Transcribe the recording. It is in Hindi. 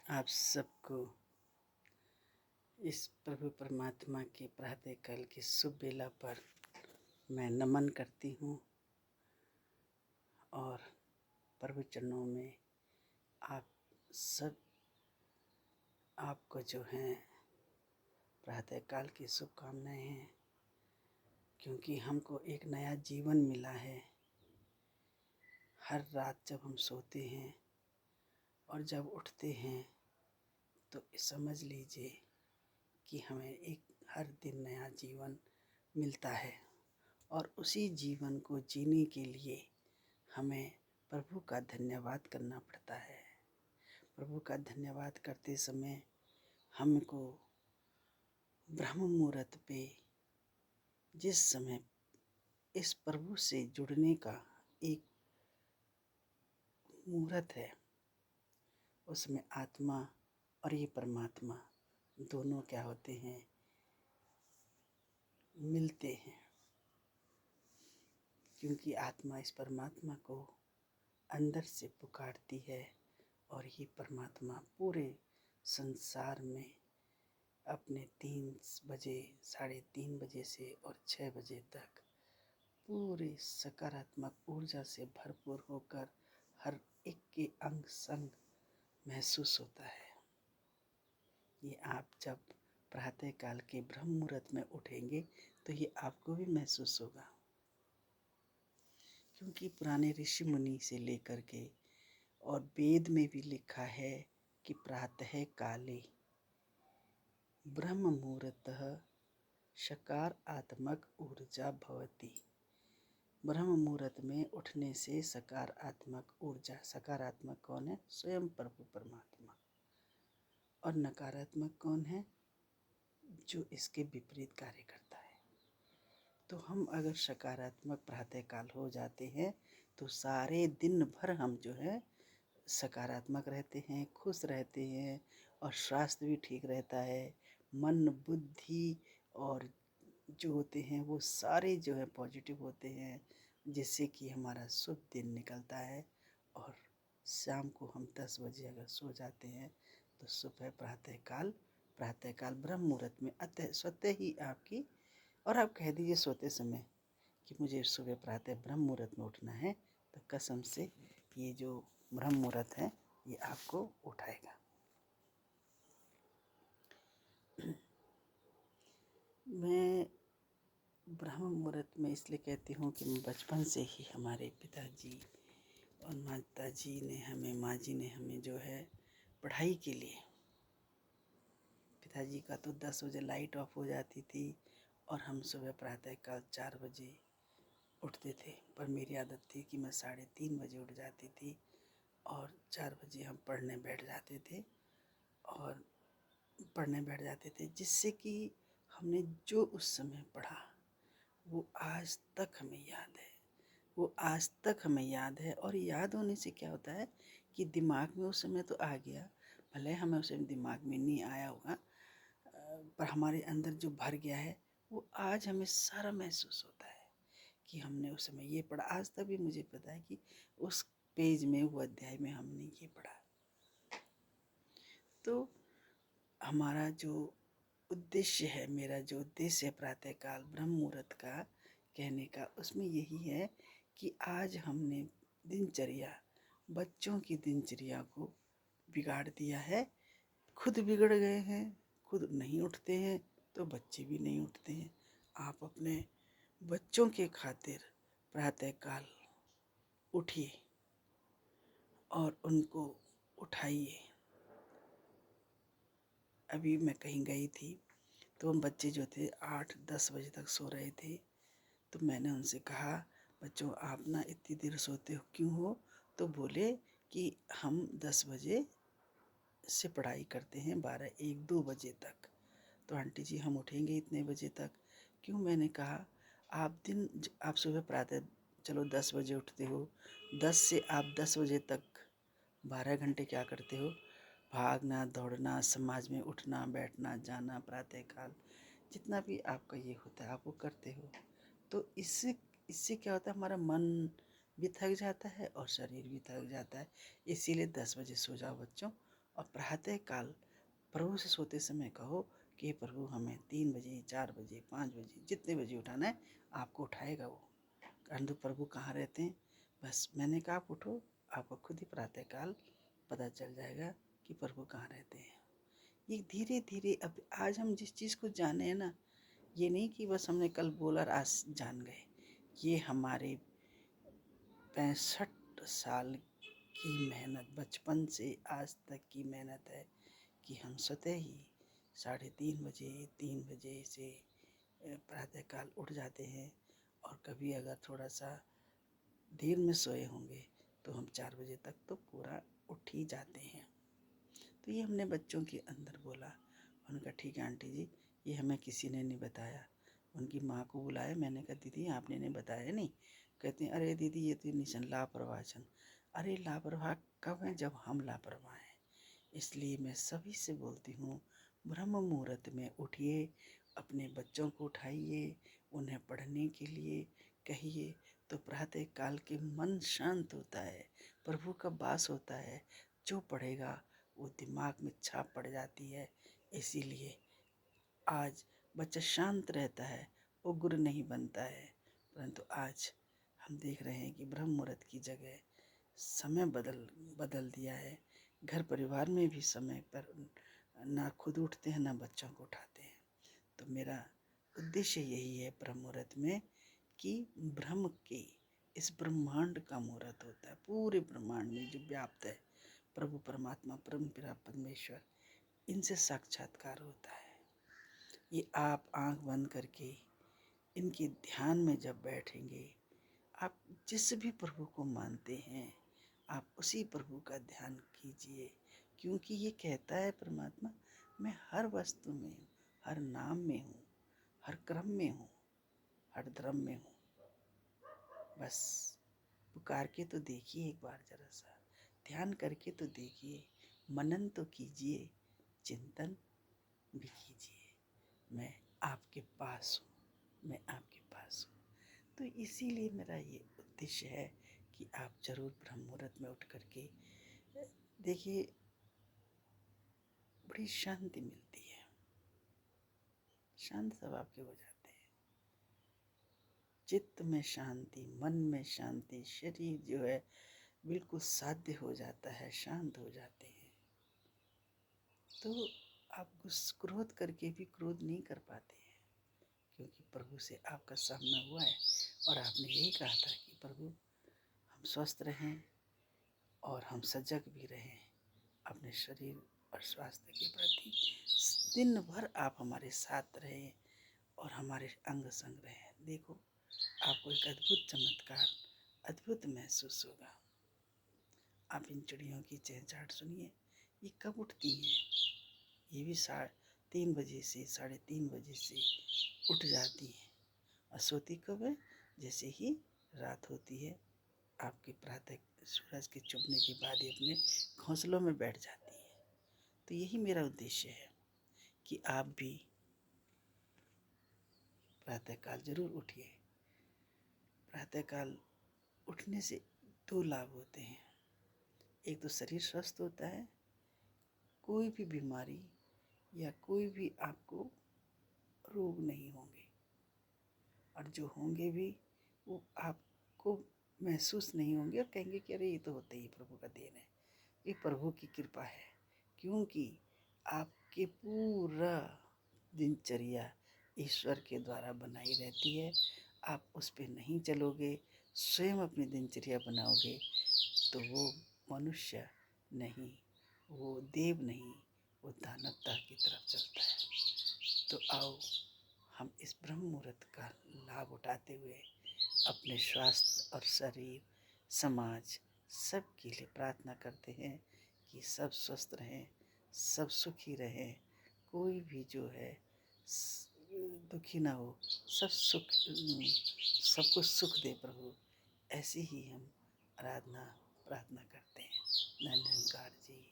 आप सबको इस प्रभु परमात्मा के प्रातःकाल की शुभ बेला पर मैं नमन करती हूँ और प्रभु चरणों में आप सब आपको जो है प्रातःकाल की शुभकामनाएं हैं, क्योंकि हमको एक नया जीवन मिला है। हर रात जब हम सोते हैं और जब उठते हैं तो समझ लीजिए कि हमें एक हर दिन नया जीवन मिलता है और उसी जीवन को जीने के लिए हमें प्रभु का धन्यवाद करना पड़ता है। प्रभु का धन्यवाद करते समय हमको ब्रह्म मुहूर्त पे जिस समय इस प्रभु से जुड़ने का एक मुहूर्त है, उसमें आत्मा और ये परमात्मा दोनों क्या होते हैं, मिलते हैं। क्योंकि आत्मा इस परमात्मा को अंदर से पुकारती है और ये परमात्मा पूरे संसार में अपने 3 बजे, 3:30 से और 6 बजे तक पूरे सकारात्मक ऊर्जा से भरपूर होकर हर एक के अंग संग महसूस होता है। ये आप जब प्रातःकाल के ब्रह्म मुहूर्त में उठेंगे तो ये आपको भी महसूस होगा, क्योंकि पुराने ऋषि मुनि से लेकर के और वेद में भी लिखा है कि प्रातः काले ब्रह्म मुहूर्तः सकारात्मक ऊर्जा भवति। ब्रह्म मुहूर्त में उठने से सकारात्मक ऊर्जा, सकारात्मक कौन है? स्वयं प्रभु परमात्मा। और नकारात्मक कौन है? जो इसके विपरीत कार्य करता है। तो हम अगर सकारात्मक प्रातःकाल हो जाते हैं तो सारे दिन भर हम जो है सकारात्मक रहते हैं, खुश रहते हैं और स्वास्थ्य भी ठीक रहता है। मन, बुद्धि और जो होते हैं वो सारे जो है पॉजिटिव होते हैं, जिससे कि हमारा शुभ दिन निकलता है। और शाम को हम 10 बजे अगर सो जाते हैं तो सुबह प्रातःकाल ब्रह्म मुहूर्त में अतः स्वतः ही आपकी, और आप कह दीजिए सोते समय कि मुझे सुबह प्रातः ब्रह्म मुहूर्त में उठना है, तो कसम से ये जो ब्रह्म मुहूर्त है ये आपको उठाएगा। मैं ब्रह्म मुहूर्त में इसलिए कहती हूँ कि बचपन से ही हमारे पिताजी और माताजी ने हमें, माँ जी ने हमें जो है पढ़ाई के लिए, पिताजी का तो 10 बजे लाइट ऑफ हो जाती थी और हम सुबह प्रातःकाल 4 बजे उठते थे। पर मेरी आदत थी कि मैं 3:30 बजे उठ जाती थी और 4 बजे हम पढ़ने बैठ जाते थे जिससे कि हमने जो उस समय पढ़ा वो आज तक हमें याद है। और याद होने से क्या होता है कि दिमाग में उस समय तो आ गया, भले हमें उस समय दिमाग में नहीं आया होगा, पर हमारे अंदर जो भर गया है वो आज हमें सारा महसूस होता है कि हमने उस समय ये पढ़ा। आज तक भी मुझे पता है कि उस पेज में, वो अध्याय में हमने ये पढ़ा। तो हमारा जो उद्देश्य है, मेरा जो उद्देश्य है प्रातःकाल ब्रह्म मुहूर्त का कहने का, उसमें यही है कि आज हमने दिनचर्या, बच्चों की दिनचर्या को बिगाड़ दिया है। खुद बिगड़ गए हैं, खुद नहीं उठते हैं तो बच्चे भी नहीं उठते हैं। आप अपने बच्चों के खातिर प्रातःकाल उठिए और उनको उठाइए। अभी मैं कहीं गई थी तो हम बच्चे जो थे 8-10 बजे तक सो रहे थे, तो मैंने उनसे कहा, बच्चों आप ना इतनी देर सोते हो क्यों हो? तो बोले कि हम 10 बजे से पढ़ाई करते हैं 12-1-2 बजे तक, तो आंटी जी हम उठेंगे इतने बजे तक क्यों? मैंने कहा आप सुबह प्रातः चलो 10 बजे उठते हो, 10 से आप 10 बजे तक 12 घंटे क्या करते हो? भागना, दौड़ना, समाज में उठना, बैठना, जाना, प्रातःकाल जितना भी आपका ये होता है आप वो करते हो। तो इससे क्या होता है, हमारा मन भी थक जाता है और शरीर भी थक जाता है। इसीलिए 10 बजे सो जाओ बच्चों और प्रातः काल प्रभु से सोते समय कहो कि प्रभु हमें 3 बजे, 4 बजे, 5 बजे, जितने बजे उठाना है आपको उठाएगा वो। परंतु प्रभु कहाँ रहते हैं? बस मैंने कहा आप उठो, आपको खुद ही प्रातः काल पता चल जाएगा कि प्रभु कहाँ रहते हैं। ये धीरे धीरे अब आज हम जिस चीज़ को जाने हैं ना, ये नहीं कि बस हमने कल बोला और आज जान गए। ये हमारे 65 साल की मेहनत, बचपन से आज तक की मेहनत है कि हम स्वतः ही 3:30 बजे, 3 बजे से प्रातःकाल उठ जाते हैं। और कभी अगर थोड़ा सा देर में सोए होंगे तो हम 4 बजे तक तो पूरा उठ ही जाते हैं। तो ये हमने बच्चों के अंदर बोला। उनका ठीक है आंटी जी, ये हमें किसी ने नहीं बताया। उनकी माँ को बुलाया, मैंने कहा दीदी आपने नहीं बताया नहीं? कहती हैं अरे दीदी ये तो निशन लापरवाह छन। अरे लापरवाह कब है? जब हम लापरवाह हैं। इसलिए मैं सभी से बोलती हूँ, ब्रह्म मुहूर्त में उठिए, अपने बच्चों को उठाइए, उन्हें पढ़ने के लिए कहिए, तो प्रातः काल के मन शांत होता है, प्रभु का वास होता है। जो पढ़ेगा वो दिमाग में छाप पड़ जाती है। इसीलिए आज बच्चा शांत रहता है, वो गुरु नहीं बनता है। परंतु आज हम देख रहे हैं कि ब्रह्म मुहूर्त की जगह समय बदल दिया है। घर परिवार में भी समय पर ना खुद उठते हैं ना बच्चों को उठाते हैं। तो मेरा उद्देश्य यही है ब्रह्म मुहूर्त में कि ब्रह्म के इस ब्रह्मांड का मुहूर्त होता है। पूरे ब्रह्मांड में जो व्याप्त है प्रभु परमात्मा, परम पिता परमेश्वर, इनसे साक्षात्कार होता है। ये आप आंख बंद करके इनके ध्यान में जब बैठेंगे, आप जिस भी प्रभु को मानते हैं आप उसी प्रभु का ध्यान कीजिए। क्योंकि ये कहता है परमात्मा, मैं हर वस्तु में हूँ, हर नाम में हूँ, हर क्रम में हूँ, हर धर्म में हूँ। बस पुकार के तो देखिए, एक बार जरा सा ध्यान करके तो देखिए, मनन तो कीजिए, चिंतन भी कीजिए। मैं आपके पास हूँ, मैं आपके पास हूँ। तो इसीलिए मेरा ये उद्देश्य है कि आप जरूर ब्रह्म मुहूर्त में उठ करके देखिए, बड़ी शांति मिलती है, शांत सब आपके हो जाते हैं। चित्त में शांति, मन में शांति, शरीर जो है बिल्कुल साध्य हो जाता है, शांत हो जाते हैं। तो आप क्रोध करके भी क्रोध नहीं कर पाते हैं, क्योंकि प्रभु से आपका सामना हुआ है और आपने यही कहा था कि प्रभु हम स्वस्थ रहें और हम सजग भी रहें अपने शरीर और स्वास्थ्य के प्रति। दिन भर आप हमारे साथ रहें और हमारे अंग संग रहें। देखो आपको एक अद्भुत चमत्कार, अद्भुत महसूस होगा। आप इन चिड़ियों की चहचहाट सुनिए, ये कब उठती हैं? ये भी 3:30 बजे से 3:30 बजे से उठ जाती हैं। और सोती कब है? जैसे ही रात होती है, आपके प्रातः सूरज के चुभने के बाद ही अपने घोंसलों में बैठ जाती हैं। तो यही मेरा उद्देश्य है कि आप भी प्रातःकाल जरूर उठिए। प्रातःकाल उठने से 2 लाभ होते हैं। एक तो शरीर स्वस्थ होता है, कोई भी बीमारी या कोई भी आपको रोग नहीं होंगे, और जो होंगे भी वो आपको महसूस नहीं होंगे और कहेंगे कि अरे ये तो होते ही प्रभु का देन है, ये प्रभु की कृपा है। क्योंकि आपके पूरा दिनचर्या ईश्वर के द्वारा बनाई रहती है। आप उस पर नहीं चलोगे, स्वयं अपनी दिनचर्या बनाओगे, तो वो मनुष्य नहीं, वो देव नहीं, वो दानवता की तरफ चलता है। तो आओ हम इस ब्रह्म मुहूर्त का लाभ उठाते हुए अपने स्वास्थ्य और शरीर, समाज सब के लिए प्रार्थना करते हैं कि सब स्वस्थ रहें, सब सुखी रहें, कोई भी जो है दुखी ना हो, सब सुख, सबको सुख दे प्रभु। ऐसी ही हम आराधना प्रार्थना करते हैं। धन्यवाद जी।